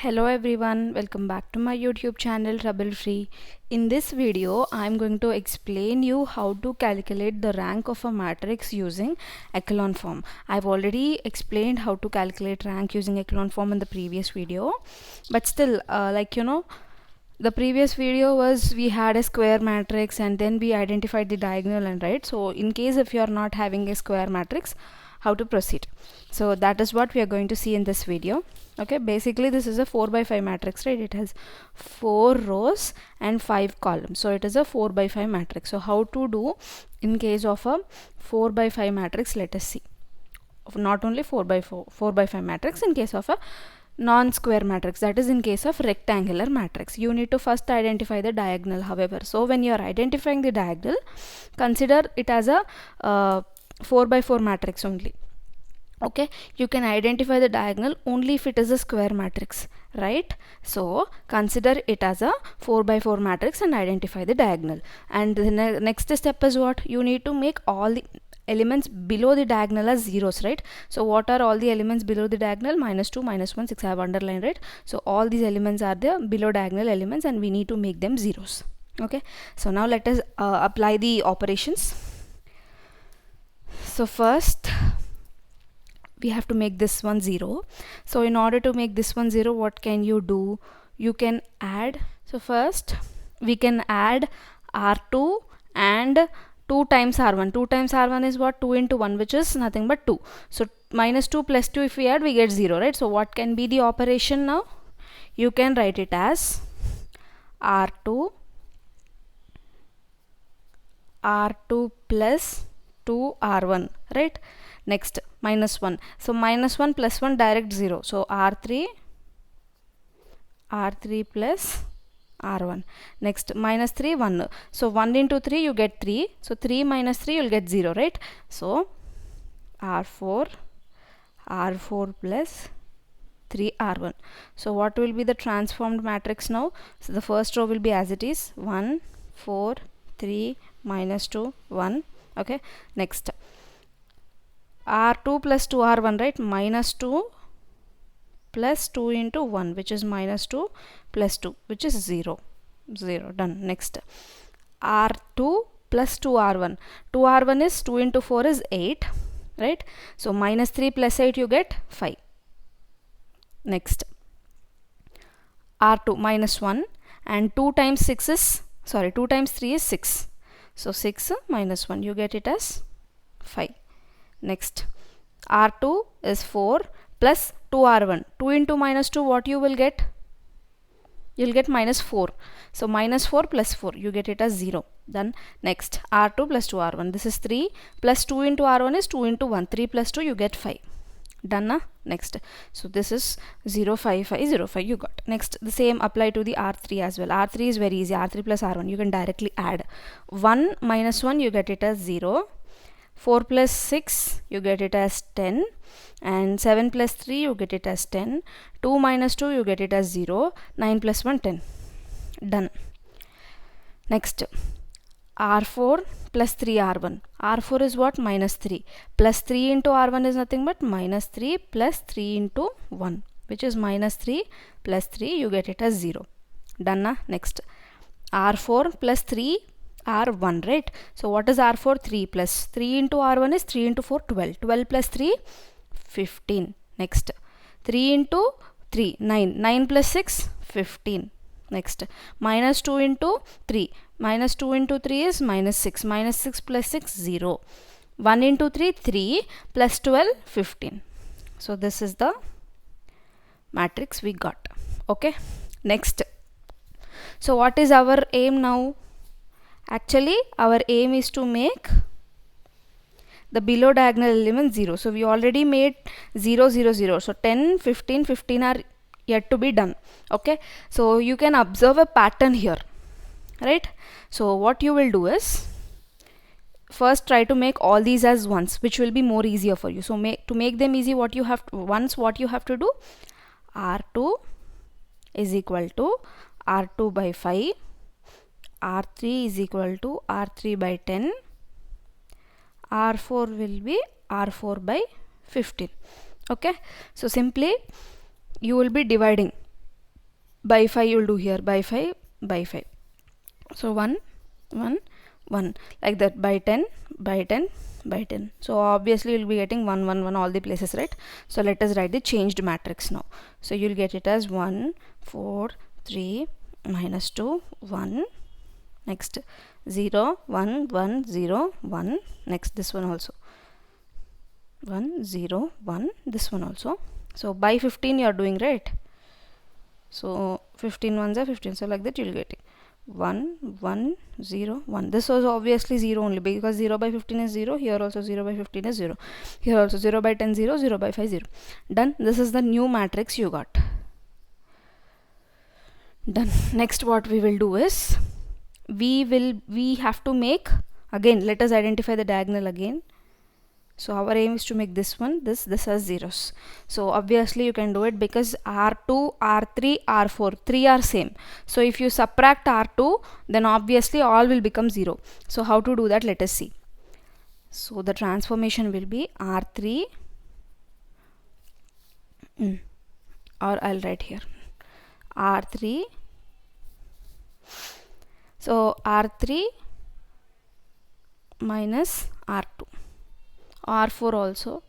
Hello everyone, welcome back to my YouTube channel Trouble Free. In this video, I'm going to explain you how to calculate the rank of a matrix using echelon form. I've already explained how to calculate rank using echelon form in the previous video, but still, the previous video was we had a square matrix and then we identified the diagonal and right. So in case if you are not having a square matrix, how to proceed? So that is what we are going to see in this video. Okay, basically this is a 4 by 5 matrix, right? It has 4 rows and 5 columns, so it is a 4 by 5 matrix. So how to do in case of a 4 by 5 matrix, let us see. Not only 4 by 5 matrix, in case of a non-square matrix, that is in case of rectangular matrix, you need to first identify the diagonal. However, so when you are identifying the diagonal, consider it as a 4 by 4 matrix only. Okay, you can identify the diagonal only if it is a square matrix, right? So consider it as a 4 by 4 matrix and identify the diagonal. And the next step is what? You need to make all the elements below the diagonal as zeros, right? So what are all the elements below the diagonal? -2, -1, 6 I have underlined, right? So all these elements are the below diagonal elements and we need to make them zeros. Okay, so now let us apply the operations. So first we have to make this one 0. So in order to make this one 0, what can you do? You can add. So first we can add R2 and 2 times R1. 2 times R1 is what? 2 into 1, which is nothing but 2. So -2 plus 2, if we add, we get 0, right? So what can be the operation now? You can write it as R2 plus 2 R1, right? Next, -1. So -1 plus 1 direct 0. So R3 plus R1. Next, -3, 1. So 1 into 3 you get 3. So 3 minus 3 you'll get 0, right? So R4 plus 3 R1. So what will be the transformed matrix now? So the first row will be as it is, 1, 4, 3, -2, 1. Okay, next R2 plus 2 R1, right? -2 plus 2 into 1, which is -2 plus 2, which is 0. Done. Next, R2 plus 2 R1. 2 R1 is 2 into 4 is 8, right? So -3 plus 8 you get 5. Next, R2 -1 and 2 times 6 is, 2 times 3 is 6. So 6 -1, you get it as 5. Next, R2 is 4 plus 2 R1. 2 into -2, what you will get? You'll get -4. So -4 plus 4, you get it as 0. Then next, R2 plus 2 R1. This is 3 plus 2 into R1 is 2 into 1. 3 plus 2, you get 5. Done, na? Next, so this is 0, 5, 5, 0, 5 you got. Next, the same apply to the R3 as well. R3 is very easy. R3 plus R1, you can directly add. 1 minus 1, you get it as 0. 4 plus 6, you get it as 10. And 7 plus 3, you get it as 10. 2 minus 2, you get it as 0. 9 plus 1, 10. Done. Next, R4 plus 3 R1. R4 is what? -3. Plus 3 into R1 is nothing but -3 plus 3 into 1, which is -3 plus 3, you get it as 0. Done, na? Next, R4 plus 3 R1, right? So what is R4? 3 plus 3 into R1 is 3 into 4, 12. 12 plus 3, 15. Next, 3 into 3, 9. 9 plus 6, 15. Next, -2 into 3. -2 into 3 is -6. -6 plus 6, 0. 1 into 3, 3 plus 12, 15. So this is the matrix we got. Okay. Next. So what is our aim now? Actually, our aim is to make the below diagonal element 0. So we already made 0, 0, 0. So 10, 15, 15 are yet to be done. Okay. So you can observe a pattern here, right? So what you will do is, first try to make all these as ones, which will be more easier for you. So to make them easy, what you have to do, R2 is equal to R2 by 5. R3 is equal to R3 by 10. R4 will be R4 by 15. Okay, so simply you will be dividing by 5 you'll do here, by 5 by 5. So 1 1 1, like that, by 10 by 10 by 10. So obviously you'll be getting 1 1 1 all the places, right? So let us write the changed matrix now. So you'll get it as 1 4 3 minus 2 1, next 0 1 1 0 1, next this one also 1 0 1, this one also. So by 15 you are doing, right? So 15 ones are 15, so like that you'll get it 1 1 0 1. This was obviously 0 only, because 0 by 15 is 0. Here also 0 by 15 is 0. Here also 0 by 10 0, 0 by 5 0. Done. This is the new matrix you got. Done. Next what we will do is, we have to make, again let us identify the diagonal again. So our aim is to make this one, this as zeros. So obviously you can do it, because R2, R3, R4, 3 are same. So if you subtract R2, then obviously all will become 0. So how to do that, let us see. So the transformation will be R3, or I'll write here R3. So R3 minus R2. R4 also,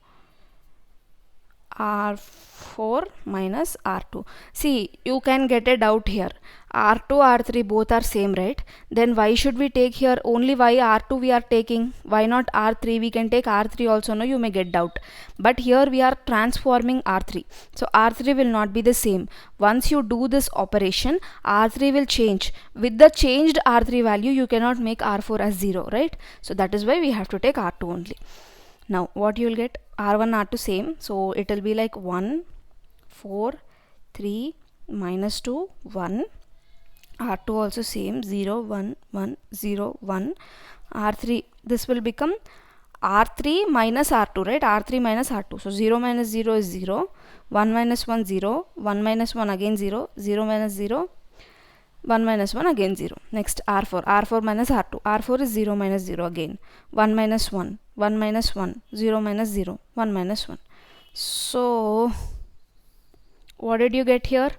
R4 minus R2. See, you can get a doubt here. R2, R3 both are same, right? Then why should we take here only why R2 we are taking? Why not R3? We can take R3 also, no? You may get doubt. But here we are transforming R3. So R3 will not be the same. Once you do this operation, R3 will change. With the changed R3 value, you cannot make R4 as 0, right? So that is why we have to take R2 only. Now what you will get, R1 R2 same, so it will be like 1 4 3 minus 2 1, R2 also same, 0 1 1 0 1, R3 this will become R3 minus R2, right? R3 minus R2. So 0 minus 0 is 0, 1 minus 1 0, 1 minus 1 again 0, 0 minus 0, 1 minus 1 again 0. Next R4, R4 minus R2. R4 is 0 minus 0 again. 1 minus 1, 1 minus 1, 0 minus 0, 1 minus 1. So what did you get here?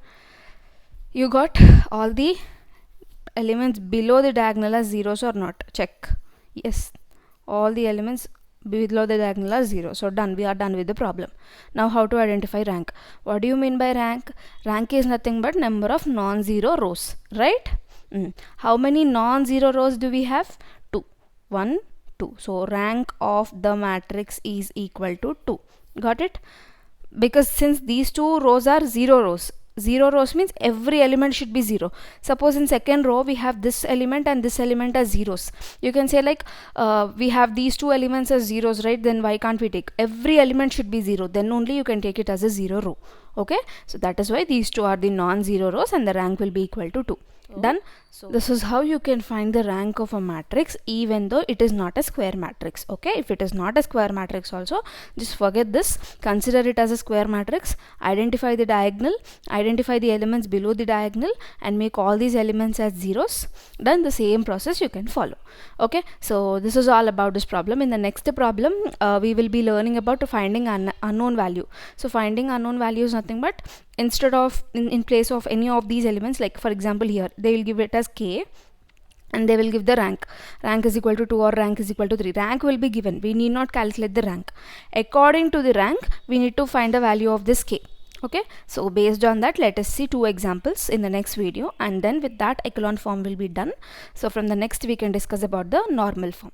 You got all the elements below the diagonal as zeros or not. Check. Yes, all the elements below the diagonal are 0. So done, we are done with the problem. Now how to identify rank? What do you mean by rank? Rank is nothing but number of non-zero rows, right? How many non-zero rows do we have? 2. 1 2. So rank of the matrix is equal to 2. Got it? Because since these two rows are 0 rows, 0 rows means every element should be 0. Suppose in second row we have this element and this element as zeros. You can say like we have these two elements as zeros, right? Then why can't we take every element should be 0? Then only you can take it as a 0 row. Okay, so that is why these two are the non-zero rows and the rank will be equal to 2. Done. So this is how you can find the rank of a matrix even though it is not a square matrix. Okay, if it is not a square matrix also, just forget this, consider it as a square matrix, identify the diagonal, identify the elements below the diagonal and make all these elements as zeros. Then the same process you can follow. Okay, so this is all about this problem. In the next problem we will be learning about finding an unknown value. So finding unknown value is nothing but, instead of in place of any of these elements, like for example here they will give it as k and they will give the rank is equal to 2 or rank is equal to 3. Rank will be given, we need not calculate the rank. According to the rank we need to find the value of this k. Okay, so based on that let us see 2 examples in the next video, and then with that echelon form will be done. So from the next we can discuss about the normal form.